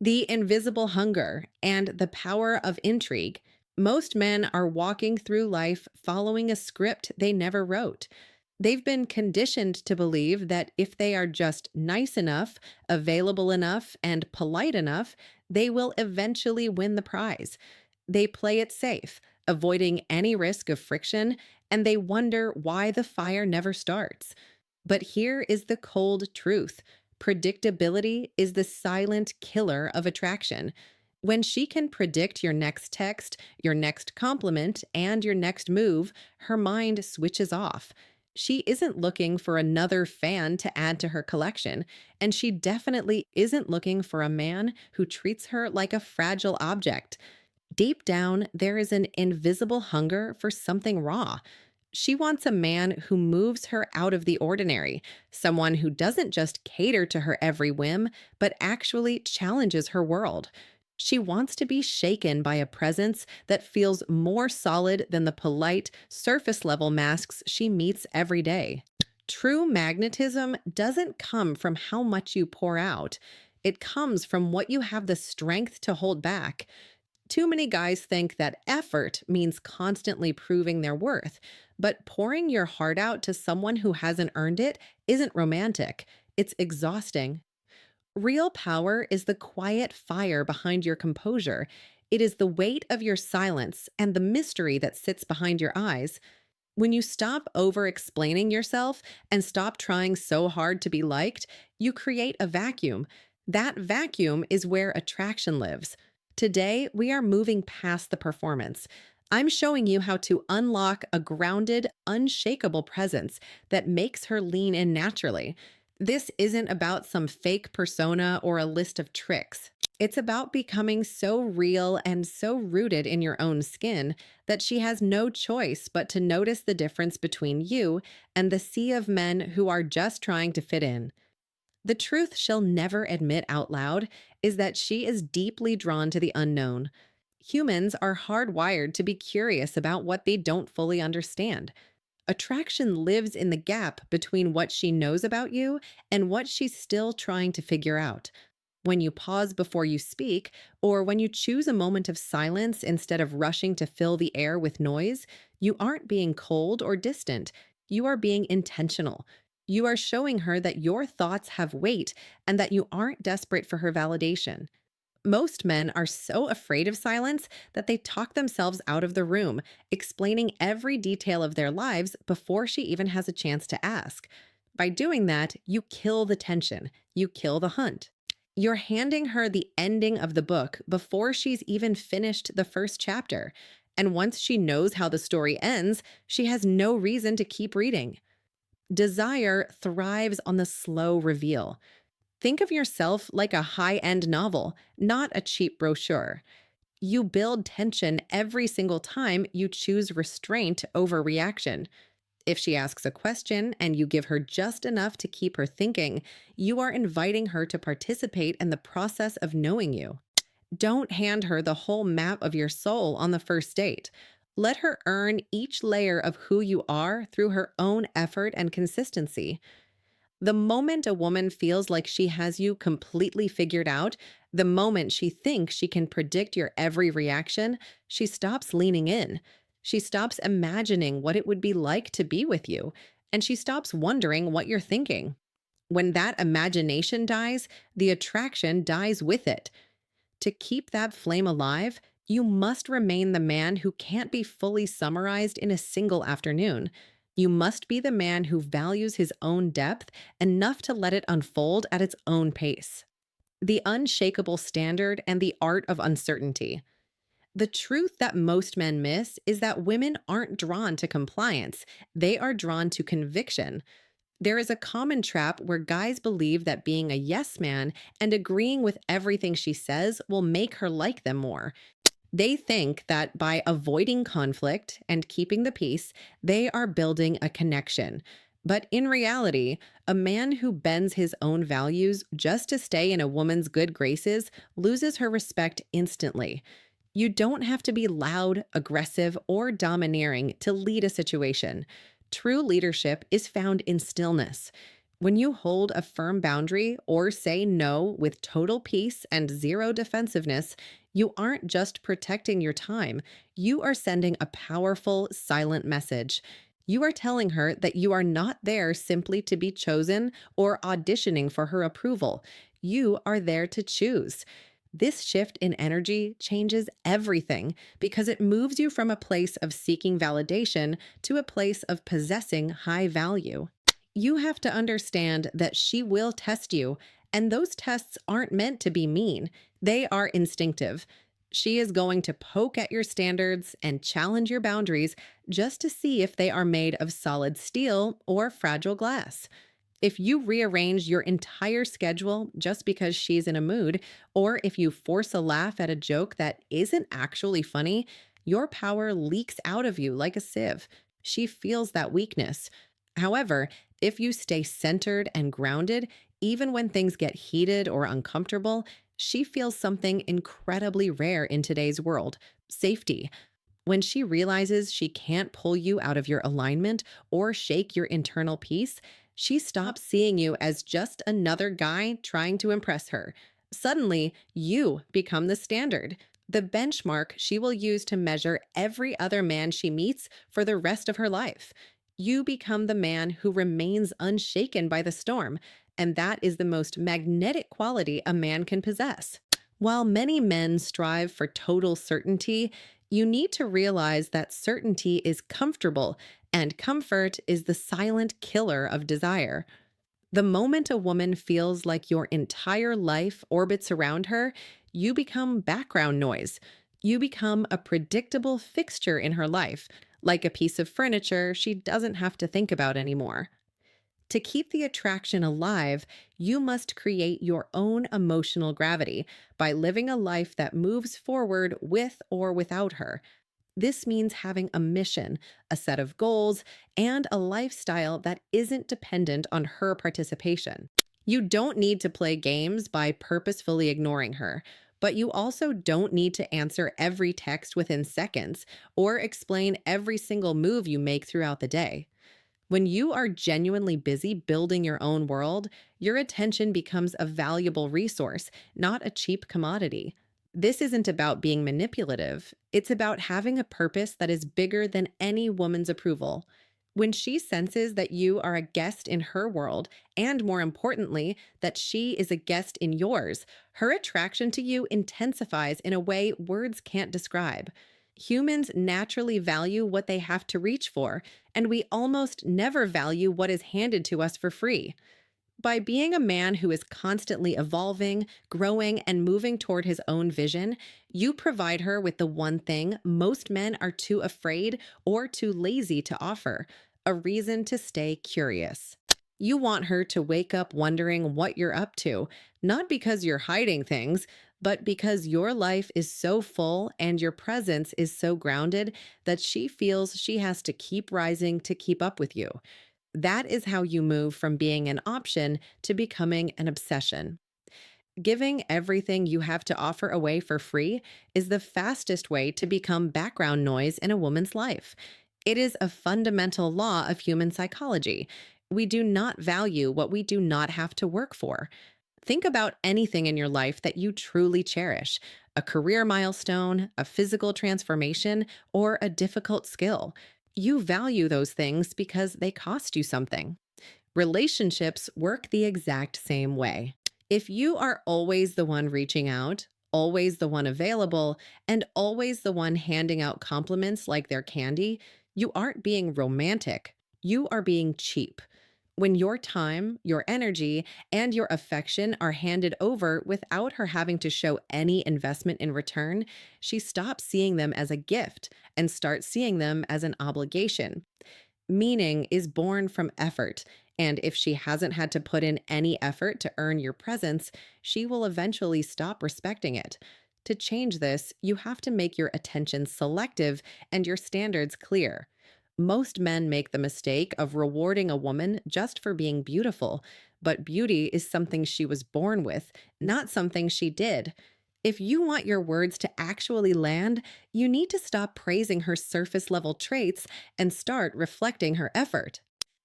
The invisible hunger and the power of intrigue. Most men are walking through life following a script they never wrote. They've been conditioned to believe that if they are just nice enough, available enough, and polite enough, they will eventually win the prize. They play it safe, avoiding any risk of friction, and they wonder why the fire never starts. But here is the cold truth: predictability is the silent killer of attraction. When she can predict your next text, your next compliment, and your next move, her mind switches off. She isn't looking for another fan to add to her collection, and she definitely isn't looking for a man who treats her like a fragile object. Deep down, there is an invisible hunger for something raw. She wants a man who moves her out of the ordinary, someone who doesn't just cater to her every whim, but actually challenges her world. She wants to be shaken by a presence that feels more solid than the polite, surface level masks she meets every day. True magnetism doesn't come from how much you pour out, it comes from what you have the strength to hold back. Too many guys think that effort means constantly proving their worth, but pouring your heart out to someone who hasn't earned it isn't romantic. It's exhausting. Real power is the quiet fire behind your composure. It is the weight of your silence and the mystery that sits behind your eyes. When you stop over explaining yourself and stop trying so hard to be liked, you create a vacuum. That vacuum is where attraction lives. Today, we are moving past the performance. I'm showing you how to unlock a grounded, unshakable presence that makes her lean in naturally. This isn't about some fake persona or a list of tricks. It's about becoming so real and so rooted in your own skin that she has no choice but to notice the difference between you and the sea of men who are just trying to fit in. The truth she'll never admit out loud is that she is deeply drawn to the unknown. Humans are hardwired to be curious about what they don't fully understand. Attraction lives in the gap between what she knows about you and what she's still trying to figure out. When you pause before you speak, or when you choose a moment of silence instead of rushing to fill the air with noise, you aren't being cold or distant. You are being intentional. You are showing her that your thoughts have weight and that you aren't desperate for her validation. Most men are so afraid of silence that they talk themselves out of the room, explaining every detail of their lives before she even has a chance to ask. By doing that, you kill the tension, you kill the hunt. You're handing her the ending of the book before she's even finished the first chapter. And once she knows how the story ends, she has no reason to keep reading. Desire thrives on the slow reveal. Think of yourself like a high end novel, not a cheap brochure. You build tension every single time you choose restraint over reaction. If she asks a question and you give her just enough to keep her thinking, you are inviting her to participate in the process of knowing you. Don't hand her the whole map of your soul on the first date. Let her earn each layer of who you are through her own effort and consistency. The moment a woman feels like she has you completely figured out, the moment she thinks she can predict your every reaction, she stops leaning in. She stops imagining what it would be like to be with you, and she stops wondering what you're thinking. When that imagination dies, the attraction dies with it. To keep that flame alive, you must remain the man who can't be fully summarized in a single afternoon. You must be the man who values his own depth enough to let it unfold at its own pace. The unshakable standard and the art of uncertainty. The truth that most men miss is that women aren't drawn to compliance, they are drawn to conviction. There is a common trap where guys believe that being a yes man and agreeing with everything she says will make her like them more. They think that by avoiding conflict and keeping the peace, they are building a connection. But in reality, a man who bends his own values just to stay in a woman's good graces loses her respect instantly. You don't have to be loud, aggressive, or domineering to lead a situation. True leadership is found in stillness. When you hold a firm boundary or say no with total peace and zero defensiveness, you aren't just protecting your time, you are sending a powerful, silent message. You are telling her that you are not there simply to be chosen or auditioning for her approval. You are there to choose. This shift in energy changes everything because it moves you from a place of seeking validation to a place of possessing high value. You have to understand that she will test you, and those tests aren't meant to be mean. They are instinctive. She is going to poke at your standards and challenge your boundaries just to see if they are made of solid steel or fragile glass. If you rearrange your entire schedule just because she's in a mood, or if you force a laugh at a joke that isn't actually funny, your power leaks out of you like a sieve. She feels that weakness. However, if you stay centered and grounded, even when things get heated or uncomfortable, she feels something incredibly rare in today's world: safety. When she realizes she can't pull you out of your alignment or shake your internal peace, she stops seeing you as just another guy trying to impress her. Suddenly, you become the standard, the benchmark she will use to measure every other man she meets for the rest of her life. You become the man who remains unshaken by the storm, and that is the most magnetic quality a man can possess. While many men strive for total certainty, you need to realize that certainty is comfortable, and comfort is the silent killer of desire. The moment a woman feels like your entire life orbits around her, you become background noise. You become a predictable fixture in her life, like a piece of furniture she doesn't have to think about anymore. To keep the attraction alive, you must create your own emotional gravity by living a life that moves forward with or without her. This means having a mission, a set of goals, and a lifestyle that isn't dependent on her participation. You don't need to play games by purposefully ignoring her, but you also don't need to answer every text within seconds or explain every single move you make throughout the day. When you are genuinely busy building your own world, your attention becomes a valuable resource, not a cheap commodity. This isn't about being manipulative, it's about having a purpose that is bigger than any woman's approval. When she senses that you are a guest in her world, and more importantly, that she is a guest in yours, her attraction to you intensifies in a way words can't describe. Humans naturally value what they have to reach for, and we almost never value what is handed to us for free. By being a man who is constantly evolving, growing, and moving toward his own vision, you provide her with the one thing most men are too afraid or too lazy to offer: a reason to stay curious. You want her to wake up wondering what you're up to, not because you're hiding things, but because your life is so full and your presence is so grounded that she feels she has to keep rising to keep up with you. That is how you move from being an option to becoming an obsession. Giving everything you have to offer away for free is the fastest way to become background noise in a woman's life. It is a fundamental law of human psychology. We do not value what we do not have to work for. Think about anything in your life that you truly cherish: a career milestone, a physical transformation, or a difficult skill. You value those things because they cost you something. Relationships work the exact same way. If you are always the one reaching out, always the one available, and always the one handing out compliments like they're candy, you aren't being romantic. You are being cheap. When your time, your energy, and your affection are handed over without her having to show any investment in return, she stops seeing them as a gift and starts seeing them as an obligation. Meaning is born from effort, and if she hasn't had to put in any effort to earn your presence, she will eventually stop respecting it. To change this, you have to make your attention selective and your standards clear. Most men make the mistake of rewarding a woman just for being beautiful, but beauty is something she was born with, not something she did. If you want your words to actually land, you need to stop praising her surface level traits and start reflecting her effort.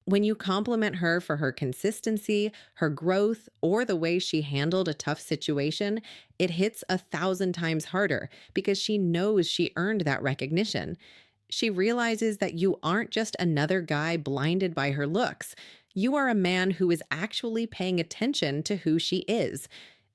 When you compliment her for her consistency, her growth, or the way she handled a tough situation, it hits 1,000 times harder because she knows she earned that recognition. She realizes that you aren't just another guy blinded by her looks. You are a man who is actually paying attention to who she is.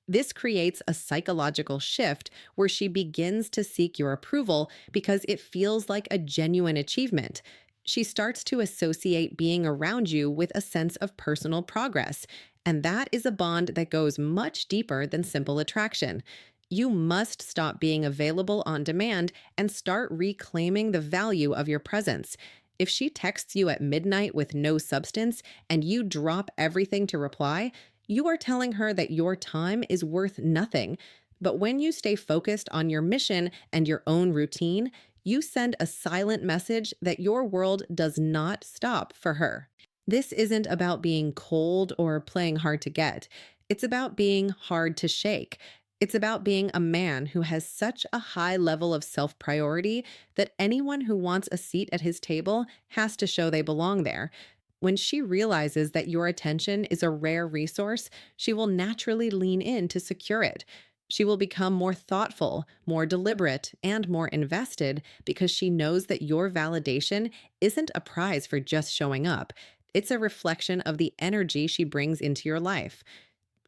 This creates a psychological shift where she begins to seek your approval because it feels like a genuine achievement. She starts to associate being around you with a sense of personal progress, and that is a bond that goes much deeper than simple attraction. You must stop being available on demand and start reclaiming the value of your presence. If she texts you at midnight with no substance and you drop everything to reply, you are telling her that your time is worth nothing. But when you stay focused on your mission and your own routine, you send a silent message that your world does not stop for her. This isn't about being cold or playing hard to get. It's about being hard to shake. It's about being a man who has such a high level of self priority that anyone who wants a seat at his table has to show they belong there. When she realizes that your attention is a rare resource, she will naturally lean in to secure it. She will become more thoughtful, more deliberate, and more invested because she knows that your validation isn't a prize for just showing up. It's a reflection of the energy she brings into your life.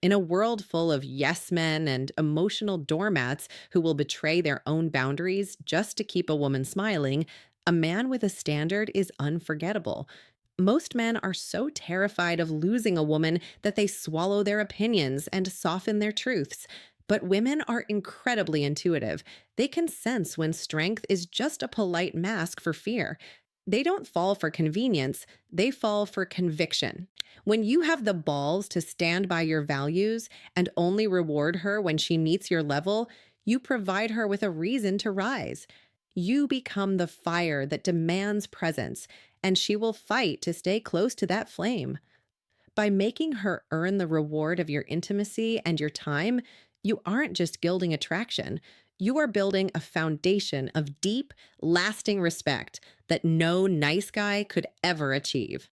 In a world full of yes men and emotional doormats who will betray their own boundaries just to keep a woman smiling, a man with a standard is unforgettable. Most men are so terrified of losing a woman that they swallow their opinions and soften their truths. But women are incredibly intuitive. They can sense when strength is just a polite mask for fear. They don't fall for convenience, they fall for conviction. When you have the balls to stand by your values and only reward her when she meets your level, you provide her with a reason to rise. You become the fire that demands presence, and she will fight to stay close to that flame. By making her earn the reward of your intimacy and your time, you aren't just gilding attraction. You are building a foundation of deep, lasting respect that no nice guy could ever achieve.